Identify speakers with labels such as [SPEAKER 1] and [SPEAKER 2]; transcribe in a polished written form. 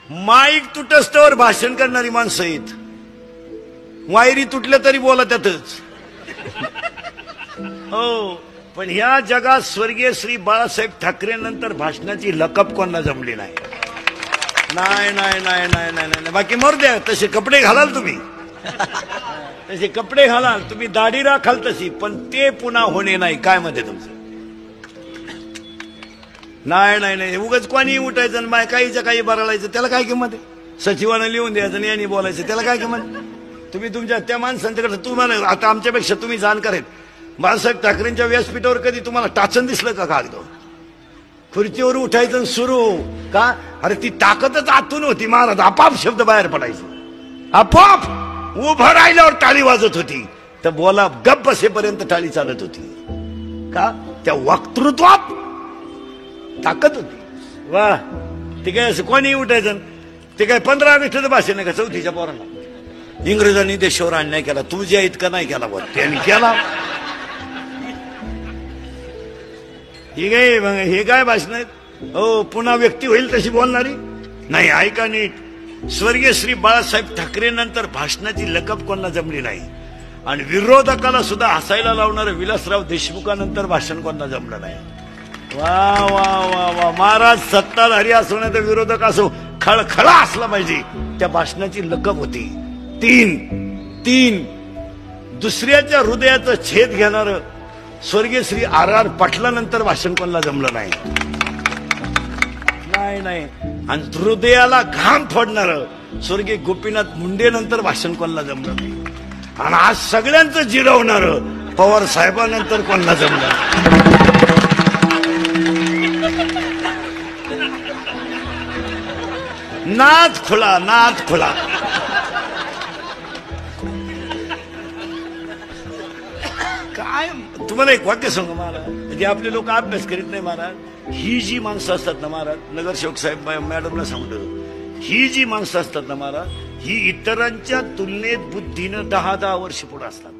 [SPEAKER 1] Mic तुटस्तवर भाषण करणारी माणसं आहेत. वायरी तुटल्या तरी बोला त्यातच. हो, पण ह्या जगात स्वर्गीय श्री बाळासाहेब ठाकरे नंतर भाषणाची लकप कोणाला जमली नाही. नाही नाही नाही नाही नाही नाही. बाकी मरू द्या, तसे कपडे घालाल तुम्ही, तसे कपडे घालाल तुम्ही, दाढी राखाल तशी, पण ते पुन्हा होणे नाही. काय मध्ये तुमचं? नाही नाही नाही. उगाच कोणी उठायचं आणि माय काहीच्या काही बरळायचं, त्याला काय किंमत आहे? सचिवानं लिहून द्यायचं आणि यांनी बोलायचं, त्याला काय किंमत? तुम्ही तुमच्या त्या माणसांच्याकडे, तुम्हाला आता आमच्यापेक्षा तुम्ही जाणकार आहेत. बाळासाहेब ठाकरेंच्या व्यासपीठावर कधी तुम्हाला टाचन दिसलं का? कागद खुर्चीवर उठायचं सुरू का? अरे ती ताकदच आतून होती महाराज. आपाप शब्द बाहेर पडायचे, आपोआप उभं राहिल्यावर टाळी वाजत होती. तर बोला गप्प बसेपर्यंत टाळी चालत होती. का? त्या वक्तृत्वात ताकद होती. वा, ते काय असं कोणी उठायचं? ते काय 15 ऑगस्टचं भाषण आहे का 4थीच्या पोरांना? इंग्रजांनी देशावर अन्याय केला, तुझ्या इतका नाही केला बघ, त्यांनी केला. हे काय भाषण आहेत? हो, पुन्हा व्यक्ती होईल तशी बोलणारी नाही. ऐका नीट, स्वर्गीय श्री बाळासाहेब ठाकरे नंतर भाषणाची लकप कोणाला जमली नाही. आणि विरोधकाला सुद्धा हसायला लावणारं विलासराव देशमुखानंतर भाषण कोणाला जमलं नाही. वा वा वा वा. महाराज सत्ताधारी असो नाही तर विरोधक असो, खळखळा असला पाहिजे. त्या भाषणाची लकप होती. तीन दुसऱ्याच्या हृदयाचं छेद घेणार स्वर्गीय श्री R.R. पाटलानंतर भाषण कोणाला जमलं नाही. नाही नाही. आणि हृदयाला घाम फोडणार स्वर्गीय गोपीनाथ मुंडे नंतर भाषण कोणाला जमलं नाही. आणि आज सगळ्यांचं जिरवणार पवार साहेबांनंतर कोणाला जमलं. नाद खुला, नाद खुला. काय तुम्हाला एक वाक्य सांगू महाराज, जे आपले लोक अभ्यास करीत नाही महाराज. ही जी माणसं असतात ना महाराज, नगरसेवक साहेब मॅडमला सांगतो, ही जी माणसं असतात ना महाराज, ही इतरांच्या तुलनेत बुद्धीनं 10-10 वर्ष पुढे असतात.